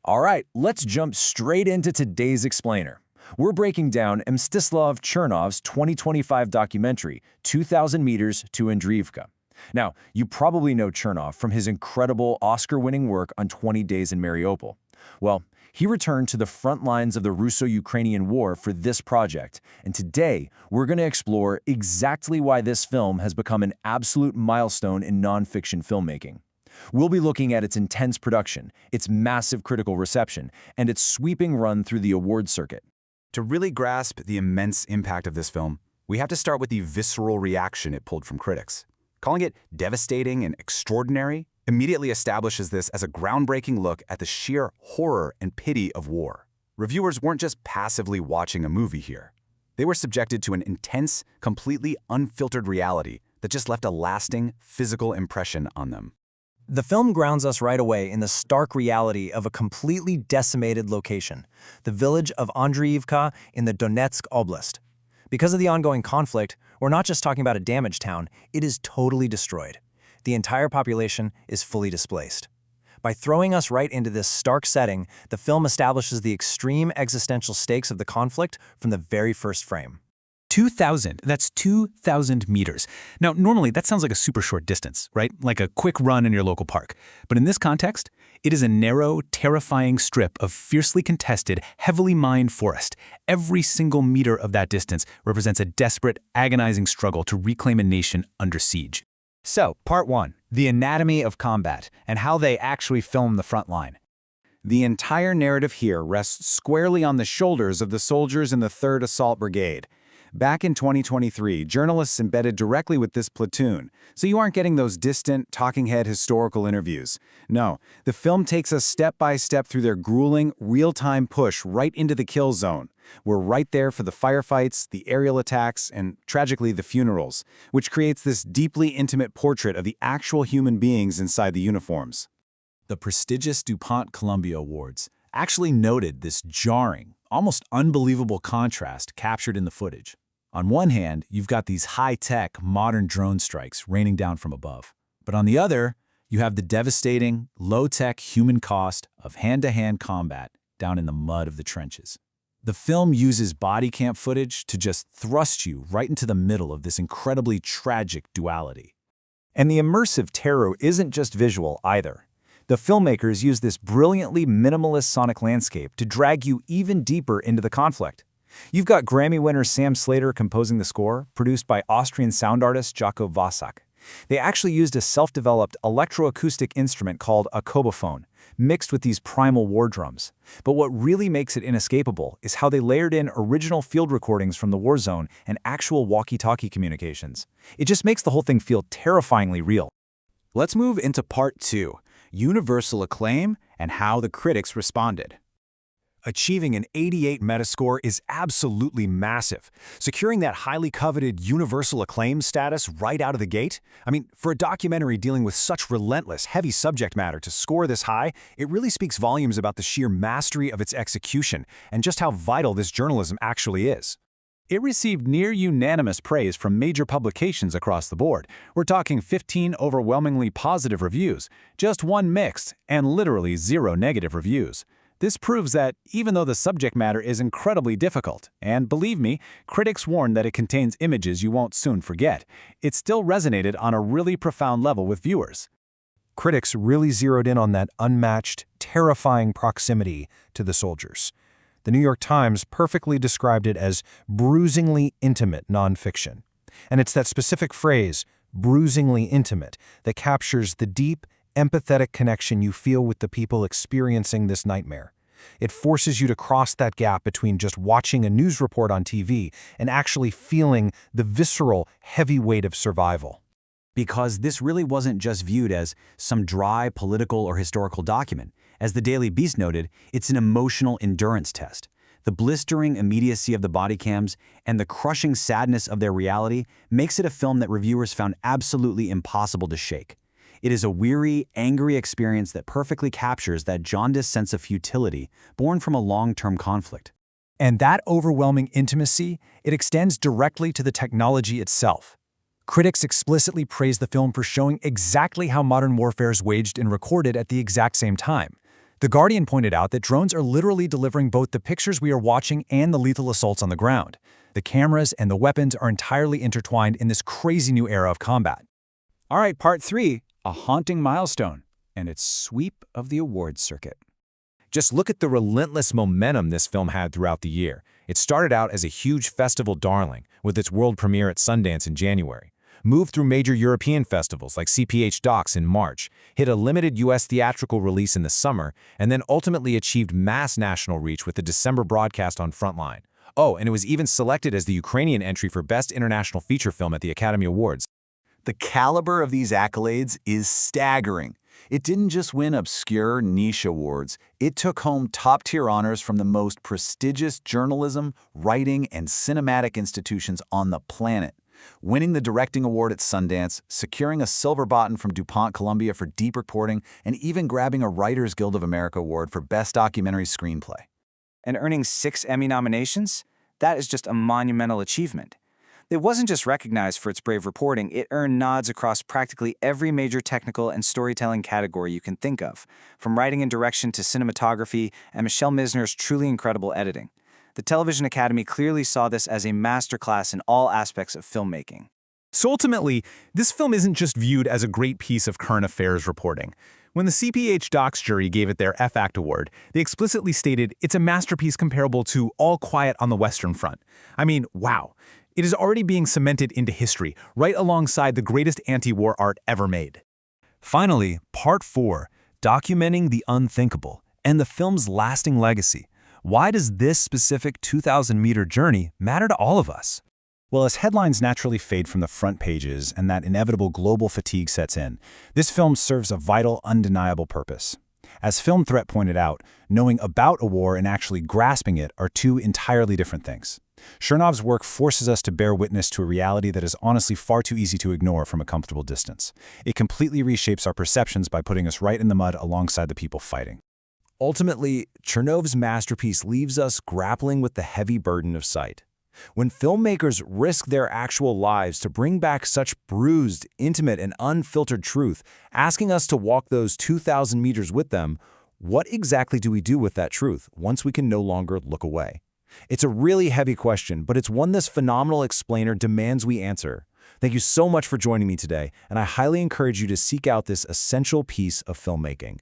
All right, let's jump straight into today's explainer. We're breaking down Mstyslav Chernov's 2025 documentary, 2,000 Meters to Andriivka. Now, you probably know Chernov from his incredible Oscar-winning work on 20 Days in Mariupol. Well, he returned to the front lines of the Russo-Ukrainian war for this project, and today we're going to explore exactly why this film has become an absolute milestone in nonfiction filmmaking. We'll be looking at its intense production, its massive critical reception, and its sweeping run through the awards circuit. To really grasp the immense impact of this film, we have to start with the visceral reaction it pulled from critics. Calling it devastating and extraordinary immediately establishes this as a groundbreaking look at the sheer horror and pity of war. Reviewers weren't just passively watching a movie here. They were subjected to an intense, completely unfiltered reality that just left a lasting, physical impression on them. The film grounds us right away in the stark reality of a completely decimated location, the village of Andriivka in the Donetsk Oblast. Because of the ongoing conflict, we're not just talking about a damaged town, it is totally destroyed. The entire population is fully displaced. By throwing us right into this stark setting, the film establishes the extreme existential stakes of the conflict from the very first frame. 2,000, that's 2,000 meters. Now, normally that sounds like a super short distance, right? Like a quick run in your local park. But in this context, it is a narrow, terrifying strip of fiercely contested, heavily mined forest. Every single meter of that distance represents a desperate, agonizing struggle to reclaim a nation under siege. So, Part 1, the anatomy of combat and how they actually film the front line. The entire narrative here rests squarely on the shoulders of the soldiers in the 3rd Assault Brigade. Back in 2023, journalists embedded directly with this platoon, so you aren't getting those distant, talking-head historical interviews. No, the film takes us step by step through their grueling, real-time push right into the kill zone. We're right there for the firefights, the aerial attacks, and, tragically, the funerals, which creates this deeply intimate portrait of the actual human beings inside the uniforms. The prestigious DuPont Columbia Awards actually noted this jarring, almost unbelievable contrast captured in the footage. On one hand, you've got these high-tech, modern drone strikes raining down from above. But on the other, you have the devastating, low-tech human cost of hand-to-hand combat down in the mud of the trenches. The film uses bodycam footage to just thrust you right into the middle of this incredibly tragic duality. And the immersive terror isn't just visual either. The filmmakers use this brilliantly minimalist sonic landscape to drag you even deeper into the conflict. You've got Grammy winner Sam Slater composing the score, produced by Austrian sound artist Jaco Vasak. They actually used a self-developed electroacoustic instrument called a cobophone, mixed with these primal war drums. But what really makes it inescapable is how they layered in original field recordings from the war zone and actual walkie-talkie communications. It just makes the whole thing feel terrifyingly real. Let's move into Part 2, universal acclaim and how the critics responded. Achieving an 88 Metascore is absolutely massive. Securing that highly coveted universal acclaim status right out of the gate? I mean, for a documentary dealing with such relentless, heavy subject matter to score this high, it really speaks volumes about the sheer mastery of its execution and just how vital this journalism actually is. It received near-unanimous praise from major publications across the board. We're talking 15 overwhelmingly positive reviews, just 1 mixed, and literally 0 negative reviews. This proves that even though the subject matter is incredibly difficult, and believe me, critics warn that it contains images you won't soon forget, it still resonated on a really profound level with viewers. Critics really zeroed in on that unmatched, terrifying proximity to the soldiers. The New York Times perfectly described it as bruisingly intimate nonfiction. And it's that specific phrase, bruisingly intimate, that captures the deep, empathetic connection you feel with the people experiencing this nightmare. It forces you to cross that gap between just watching a news report on TV and actually feeling the visceral, heavy weight of survival. Because this really wasn't just viewed as some dry political or historical document. As the Daily Beast noted, it's an emotional endurance test. The blistering immediacy of the bodycams and the crushing sadness of their reality makes it a film that reviewers found absolutely impossible to shake. It is a weary, angry experience that perfectly captures that jaundiced sense of futility born from a long-term conflict. And that overwhelming intimacy, it extends directly to the technology itself. Critics explicitly praise the film for showing exactly how modern warfare is waged and recorded at the exact same time. The Guardian pointed out that drones are literally delivering both the pictures we are watching and the lethal assaults on the ground. The cameras and the weapons are entirely intertwined in this crazy new era of combat. All right, part 3, a haunting milestone, and its sweep of the awards circuit. Just look at the relentless momentum this film had throughout the year. It started out as a huge festival darling, with its world premiere at Sundance in January, moved through major European festivals like CPH Docs in March, hit a limited US theatrical release in the summer, and then ultimately achieved mass national reach with the December broadcast on Frontline. Oh, and it was even selected as the Ukrainian entry for Best International Feature Film at the Academy Awards. The caliber of these accolades is staggering. It didn't just win obscure niche awards, it took home top-tier honors from the most prestigious journalism, writing, and cinematic institutions on the planet. Winning the Directing Award at Sundance, securing a Silver Button from DuPont Columbia for deep reporting, and even grabbing a Writers Guild of America Award for Best Documentary Screenplay. And earning 6 Emmy nominations? That is just a monumental achievement. It wasn't just recognized for its brave reporting, it earned nods across practically every major technical and storytelling category you can think of, from writing and direction to cinematography and Michelle Misner's truly incredible editing. The Television Academy clearly saw this as a masterclass in all aspects of filmmaking. So ultimately, this film isn't just viewed as a great piece of current affairs reporting. When the CPH Docs jury gave it their F-Act award, they explicitly stated it's a masterpiece comparable to All Quiet on the Western Front. I mean, wow. It is already being cemented into history, right alongside the greatest anti-war art ever made. Finally, Part 4, documenting the unthinkable and the film's lasting legacy. Why does this specific 2,000-meter journey matter to all of us? Well, as headlines naturally fade from the front pages and that inevitable global fatigue sets in, this film serves a vital, undeniable purpose. As Film Threat pointed out, knowing about a war and actually grasping it are two entirely different things. Chernov's work forces us to bear witness to a reality that is honestly far too easy to ignore from a comfortable distance. It completely reshapes our perceptions by putting us right in the mud alongside the people fighting. Ultimately, Chernov's masterpiece leaves us grappling with the heavy burden of sight. When filmmakers risk their actual lives to bring back such bruised, intimate, and unfiltered truth, asking us to walk those 2,000 meters with them, what exactly do we do with that truth once we can no longer look away? It's a really heavy question, but it's one this phenomenal explainer demands we answer. Thank you so much for joining me today, and I highly encourage you to seek out this essential piece of filmmaking.